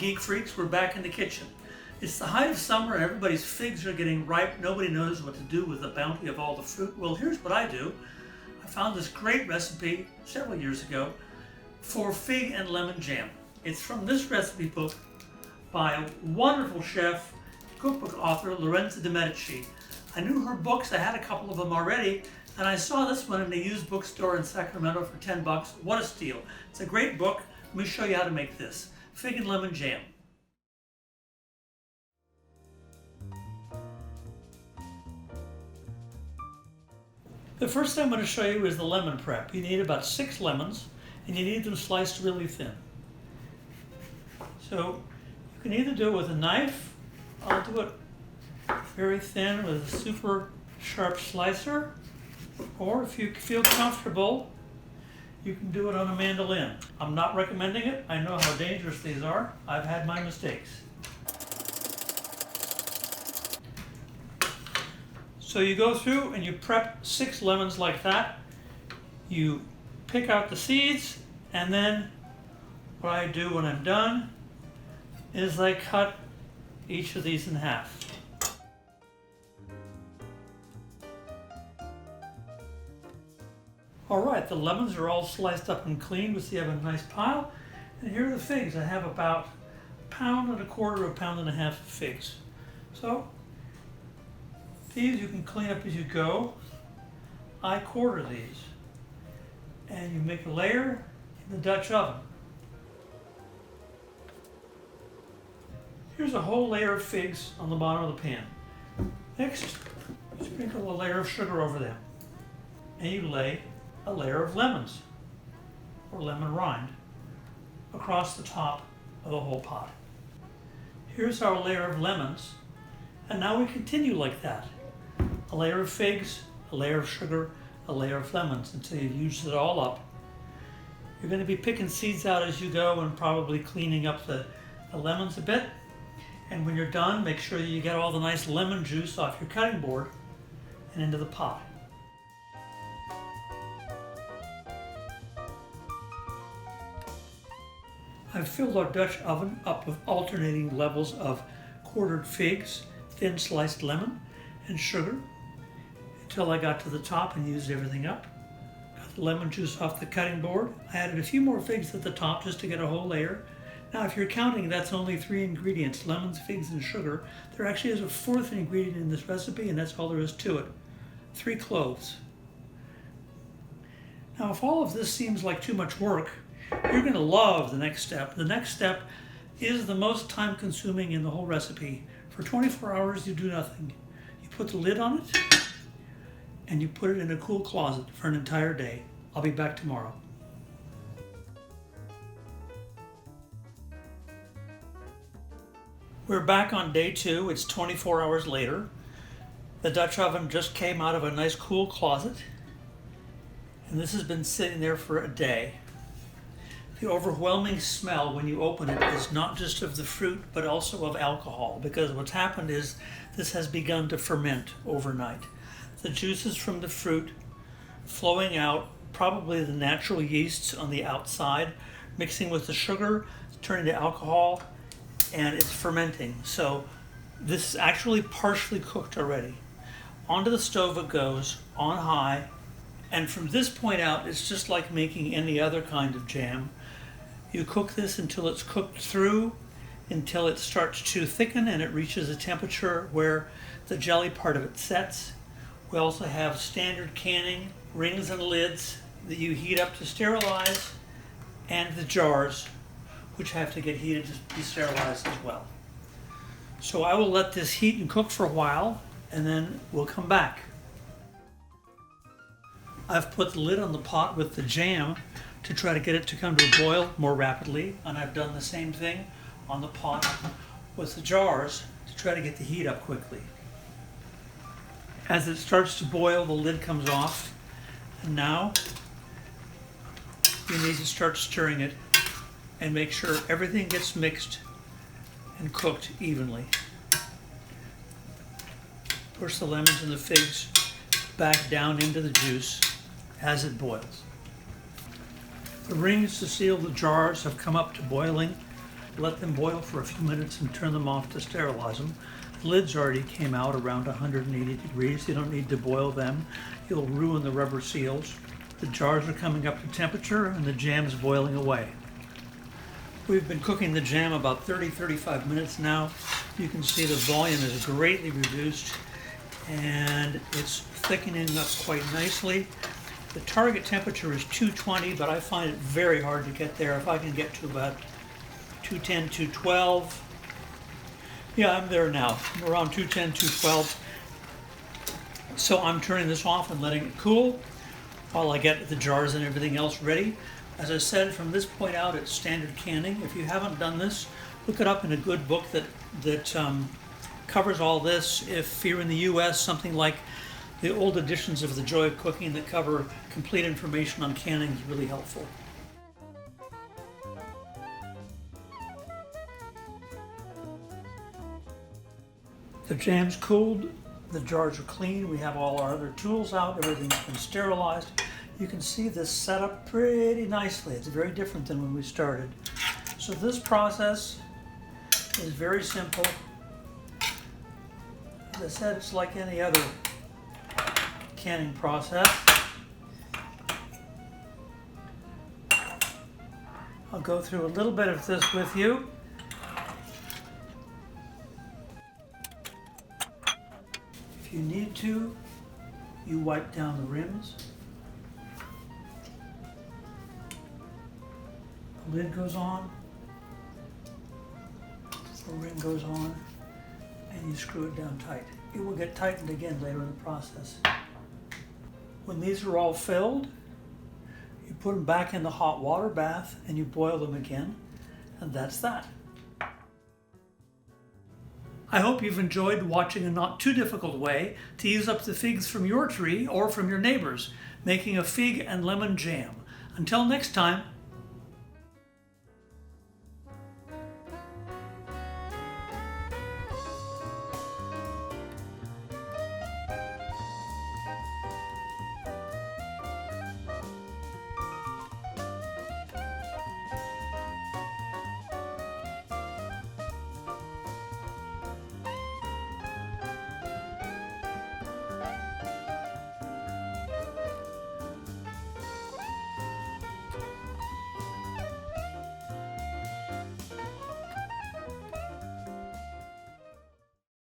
Geek Freaks, we're back in the kitchen. It's the height of summer and everybody's figs are getting ripe. Nobody knows what to do with the bounty of all the fruit. Well, here's what I do. I found this great recipe several years ago for fig and lemon jam. It's from this recipe book by a wonderful chef, cookbook author, Lorenza de Medici. I knew her books, I had a couple of them already, and I saw this one in a used bookstore in Sacramento for 10 bucks. What a steal. It's a great book. Let me show you how to make this. Fig and lemon jam. The first thing I'm going to show you is the lemon prep. You need about 6 lemons, and you need them sliced really thin. So you can either do it with a knife. I'll do it very thin with a super sharp slicer, or if you feel comfortable, you can do it on a mandolin. I'm not recommending it. I know how dangerous these are. I've had my mistakes. So you go through and you prep 6 lemons like that. You pick out the seeds, and then what I do when I'm done is I cut each of these in half. All right, the lemons are all sliced up and cleaned. We see I have a nice pile. And here are the figs. I have about 1.25 pounds, 1.5 pounds of figs. So these you can clean up as you go. I quarter these. And you make a layer in the Dutch oven. Here's a whole layer of figs on the bottom of the pan. Next, you sprinkle a layer of sugar over them. And you lay a layer of lemons, or lemon rind, across the top of the whole pot. Here's our layer of lemons, and now we continue like that. A layer of figs, a layer of sugar, a layer of lemons, until you've used it all up. You're going to be picking seeds out as you go and probably cleaning up the lemons a bit. And when you're done, make sure that you get all the nice lemon juice off your cutting board and into the pot. I've filled our Dutch oven up with alternating levels of quartered figs, thin sliced lemon, and sugar until I got to the top and used everything up. Got the lemon juice off the cutting board. I added a few more figs at the top just to get a whole layer. Now if you're counting, that's only 3 ingredients, lemons, figs, and sugar. There actually is a 4th ingredient in this recipe, and that's all there is to it. 3 cloves. Now if all of this seems like too much work, you're going to love the next step. The next step is the most time consuming in the whole recipe. For 24 hours you do nothing. You put the lid on it and you put it in a cool closet for an entire day. I'll be back tomorrow. We're back on day 2. It's 24 hours later. The Dutch oven just came out of a nice cool closet, and this has been sitting there for a day. The overwhelming smell when you open it is not just of the fruit, but also of alcohol, because what's happened is this has begun to ferment overnight. The juices from the fruit flowing out, probably the natural yeasts on the outside, mixing with the sugar, turning to alcohol, and it's fermenting. So this is actually partially cooked already. Onto the stove it goes, on high, and from this point out, it's just like making any other kind of jam. You cook this until it's cooked through, until it starts to thicken and it reaches a temperature where the jelly part of it sets. We also have standard canning, rings and lids that you heat up to sterilize, and the jars, which have to get heated to be sterilized as well. So I will let this heat and cook for a while, and then we'll come back. I've put the lid on the pot with the jam to try to get it to come to a boil more rapidly, and I've done the same thing on the pot with the jars to try to get the heat up quickly. As it starts to boil, the lid comes off, and now you need to start stirring it and make sure everything gets mixed and cooked evenly. Push the lemons and the figs back down into the juice as it boils. The rings to seal the jars have come up to boiling. let them boil for a few minutes and turn them off to sterilize them. The lids already came out around 180 degrees. You don't need to boil them. You'll ruin the rubber seals. The jars are coming up to temperature and the jam is boiling away. We've been cooking the jam about 30-35 minutes now. You can see the volume is greatly reduced and it's thickening up quite nicely. The target temperature is 220, but I find it very hard to get there. If I can get to about 210, 212. Yeah, I'm there now. I'm around 210, 212. So I'm turning this off and letting it cool while I get the jars and everything else ready. As I said, from this point out, it's standard canning. If you haven't done this, look it up in a good book that covers all this. If you're in the US, something like the old editions of The Joy of Cooking that cover complete information on canning is really helpful. The jam's cooled, the jars are clean, we have all our other tools out, everything's been sterilized. You can see this set up pretty nicely. It's very different than when we started. So this process is very simple. As I said, it's like any other canning process. I'll go through a little bit of this with you. If you need to, you wipe down the rims. The lid goes on, the rim goes on, and you screw it down tight. It will get tightened again later in the process. When these are all filled, you put them back in the hot water bath and you boil them again, and that's that. I hope you've enjoyed watching a not too difficult way to use up the figs from your tree or from your neighbors, making a fig and lemon jam. Until next time,